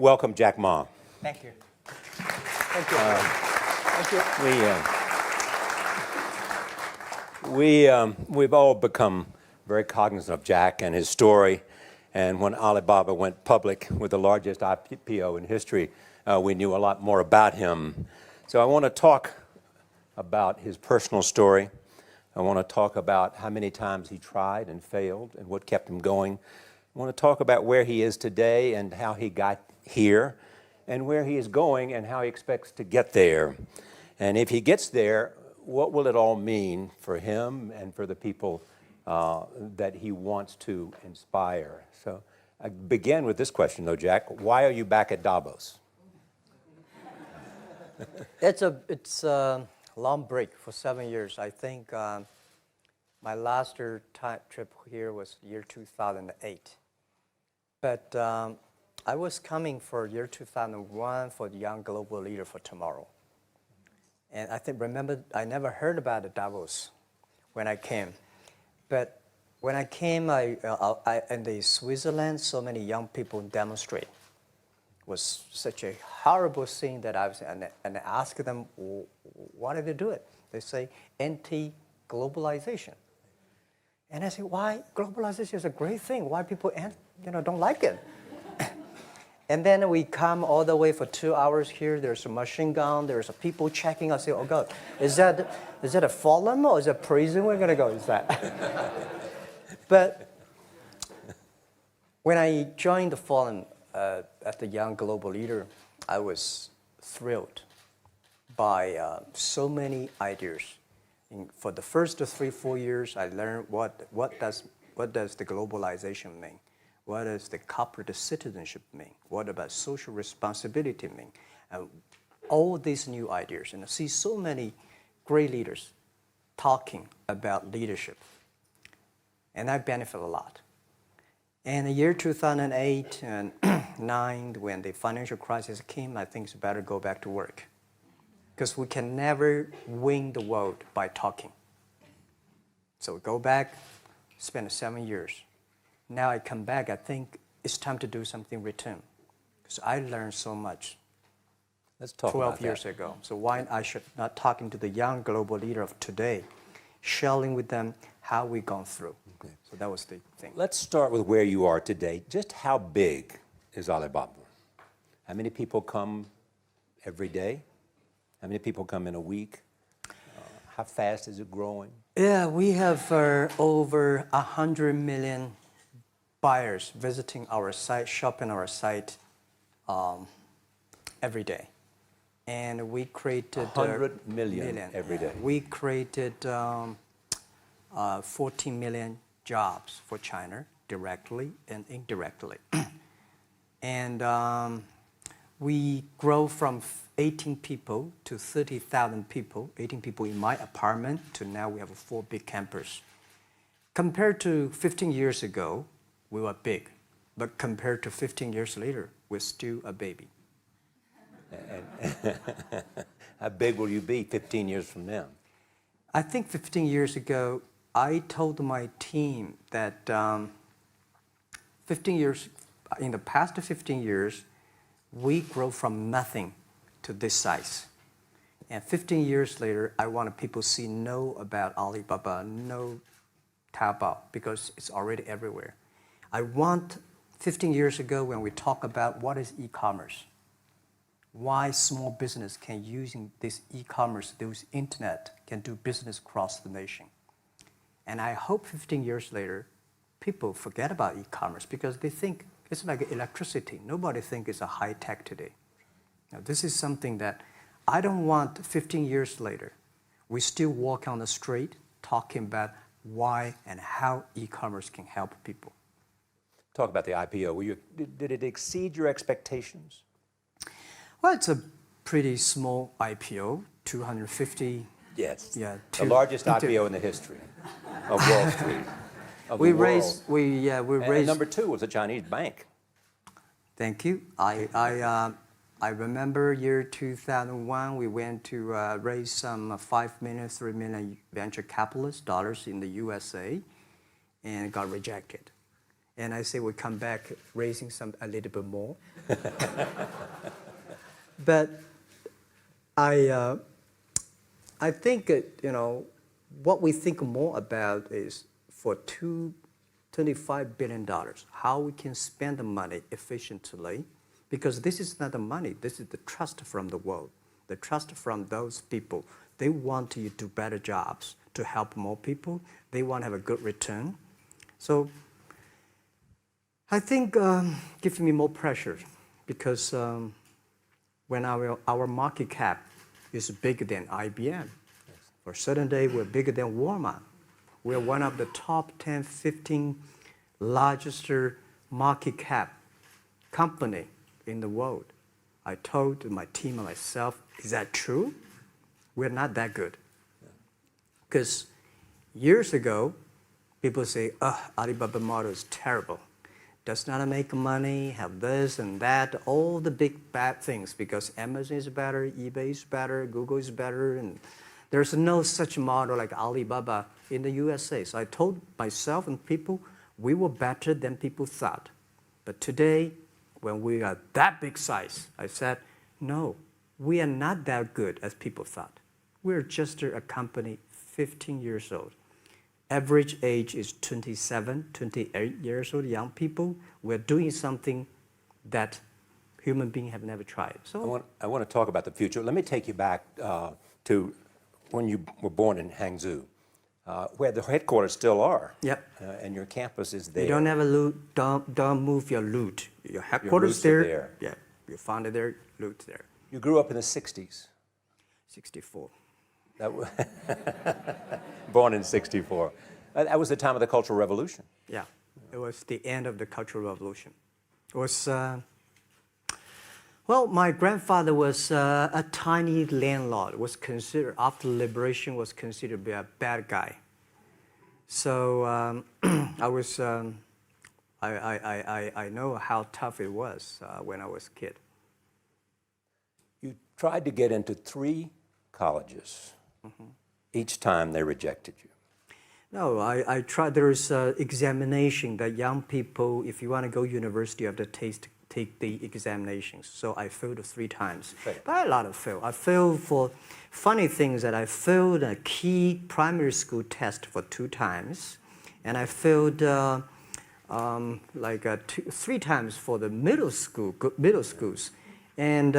welcome Jack Ma. Thank you. Thank you. Thank you. We've all become very cognizant of Jack and his story. And when Alibaba went public with the largest IPO in history, we knew a lot more about him. So I want to talk about his personal story. I want to talk about how many times he tried and failed and what kept him going. I want to talk about where he is today and how he got here, and where he is going and how he expects to get there. And if he gets there, what will it all mean for him and for the people that he wants to inspire? So I begin with this question, though, Jack. Why are you back at Davos? It's a long break for 7 years. I think my last trip here was year 2008. But I was coming for year 2001 for the Young Global Leader for Tomorrow. And remember, I never heard about the Davos when I came. But when I came, in the Switzerland, so many young people demonstrate. It was such a horrible thing that I was, and I asked them, why did they do it? They say, anti-globalization. And I say, why? Globalization is a great thing. Why people don't like it? And then we come all the way for 2 hours here. There's a machine gun. There's people checking. I say, oh, God, is that a forum or is it a prison we're going to go? Is that? But when I joined the forum at the Young Global Leader, I was thrilled by so many ideas. For the first 3-4 years, I learned what does the globalization mean? What does the corporate citizenship mean? What about social responsibility mean? All these new ideas, and I see so many great leaders talking about leadership, and I benefit a lot. And the year 2008 and 2009, when the financial crisis came, I think it's better go back to work, because we can never win the world by talking. So go back, spend 7 years. Now I come back, I think it's time to do something return. Because I learned so much. Let's talk 12 years ago. So why I should not talking to the young global leader of today, sharing with them how we've gone through. Okay. So that was the thing. Let's start with where you are today. Just how big is Alibaba? How many people come every day? How many people come in a week? How fast is it growing? Yeah, we have over 100 million buyers visiting our site, shopping our site every day. And we created 100 million every day. We created 14 million jobs for China, directly and indirectly. And we grow from 18 people to 30,000 people, 18 people in my apartment, to now we have 4 big campus. Compared to 15 years ago, we were big, but compared to 15 years later, we're still a baby. How big will you be 15 years from now? I think 15 years ago, I told my team that 15 years, in the past 15 years, we grow from nothing to this size. And 15 years later, I want people to know about Alibaba, know Taobao, because it's already everywhere. I want 15 years ago when we talk about what is e-commerce, why small business can using this e-commerce, this internet, can do business across the nation. And I hope 15 years later, people forget about e-commerce because they think it's like electricity. Nobody thinks it's a high tech today. Now, this is something that I don't want 15 years later, we still walk on the street talking about why and how e-commerce can help people. Talk about the IPO. Did it exceed your expectations? Well, it's a pretty small IPO, 250. Yes. Yeah. The largest IPO in the history of Wall Street. We raised. And number 2 was a Chinese bank. Thank you. I remember year 2001. We went to raise some 5 million, 3 million venture capitalist dollars in the USA, and got rejected. And I say we come back raising a little bit more. But I think, what we think more about is for $25 billion, how we can spend the money efficiently, because this is not the money, this is the trust from the world, the trust from those people. They want you to do better jobs, to help more people. They want to have a good return. So I think gives me more pressure, because when our market cap is bigger than IBM, for a certain day we're bigger than Walmart. We're one of the top 10, 15 largest market cap company in the world. I told my team and myself, is that true? We're not that good. Because years ago, people say, Alibaba model is terrible. Does not make money, have this and that, all the big bad things, because Amazon is better, eBay is better, Google is better, and there's no such model like Alibaba in the USA. So I told myself and people, we were better than people thought. But today, when we are that big size, I said, no, we are not that good as people thought. We're just a company 15 years old. Average age is 27, 28 years old, young people. We're doing something that human beings have never tried. So I want to talk about the future. Let me take you back to when you were born in Hangzhou, where the headquarters still are. Yep. And your campus is there. You don't have a loot, don't move your loot. Your headquarters roots are there. Yeah, you found it there, loot there. You grew up in the 60s. 64. Born in 64. That was the time of the Cultural Revolution. Yeah, it was the end of the Cultural Revolution. It was, well, my grandfather was a tiny landlord, was considered, after liberation, was considered to be a bad guy. So I was, I know how tough it was when I was a kid. You tried to get into 3 colleges. Mm-hmm. Each time they rejected you. No, I tried. There is examination that young people, if you want to go university, you have to take the examinations. So I failed 3 times. Right. But a lot of fail. I failed for funny things that I failed a key primary school test for 2 times. And I failed 3 times for the middle schools. And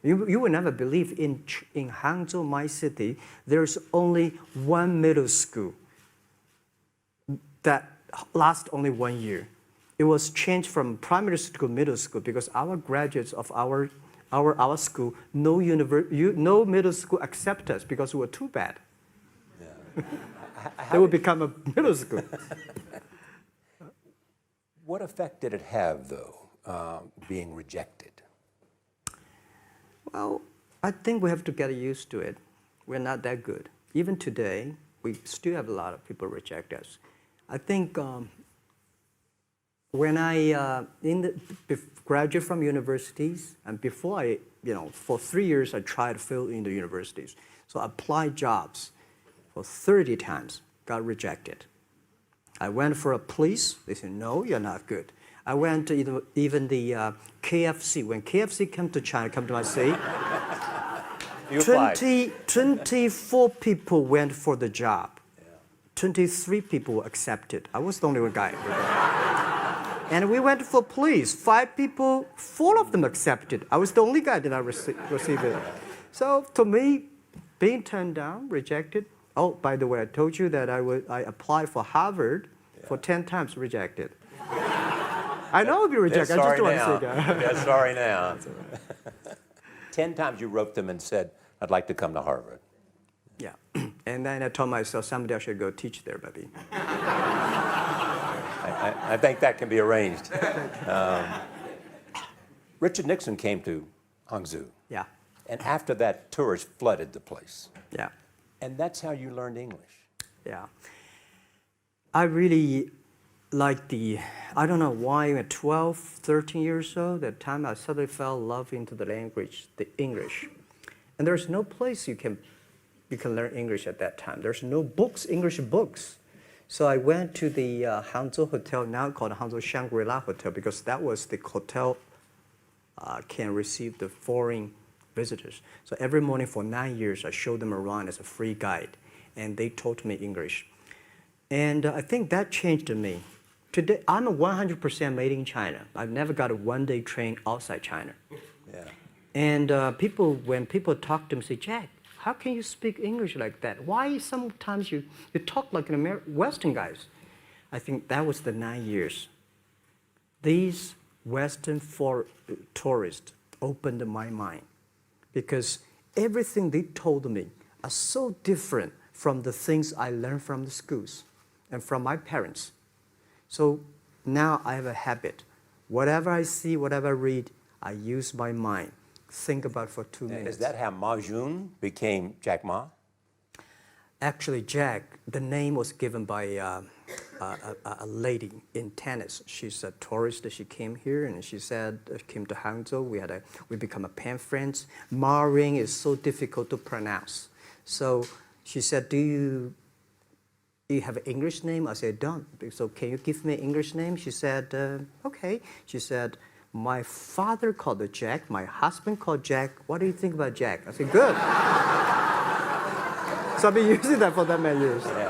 you will never believe in Hangzhou, my city, there's only 1 middle school that lasts only 1 year. It was changed from primary school to middle school because our graduates of our school, no middle school accept us because we were too bad. Yeah. They would become a middle school. What effect did it have, though, being rejected? Well, I think we have to get used to it. We're not that good. Even today, we still have a lot of people reject us. I think when I graduate from universities, and before I, for 3 years, I tried to fill in the universities. So I applied jobs for 30 times, got rejected. I went for a police. They said, no, you're not good. I went to even the KFC. When KFC came to China, come to my city, 24 people went for the job. 23 people were accepted. I was the only one guy. And we went for police. 5 people, 4 of them accepted. I was the only guy that I received it. So to me, being turned down, rejected. Oh, by the way, I told you that I applied for Harvard for 10 times, rejected. I know I'll be rejected. I just don't want to say that. They're sorry now. 10 times you wrote them and said, I'd like to come to Harvard. Yeah. And then I told myself, someday I should go teach there, baby. I think that can be arranged. Richard Nixon came to Hangzhou. Yeah. And after that, tourists flooded the place. Yeah. And that's how you learned English. Yeah. I really like I don't know why at 12, 13 years old, that time I suddenly fell in love into the language, the English. And there's no place you can learn English at that time. There's no books, English books. So I went to the Hangzhou Hotel, now called Hangzhou Shangri-La Hotel, because that was the hotel can receive the foreign visitors. So every morning for 9 years, I showed them around as a free guide, and they taught me English. And I think that changed me. Today, I'm a 100% made in China. I've never got a one-day train outside China. Yeah. And when people talk to me, say, Jack, how can you speak English like that? Why sometimes you talk like an Western guys? I think that was the 9 years. These Western tourists opened my mind because everything they told me are so different from the things I learned from the schools and from my parents. So now I have a habit. Whatever I see, whatever I read, I use my mind. Think about for 2 minutes. Is that how Ma Jun became Jack Ma? Actually, Jack, the name was given by a lady in tennis. She's a tourist. She came here and she said, came to Hangzhou. We become a pen friends. Ma Ring is so difficult to pronounce. So she said, do you have an English name? I said, don't. So can you give me an English name? She said, okay. She said, my father called it Jack. My husband called Jack. What do you think about Jack? I said, good. So I've been using that for that many years. Yeah.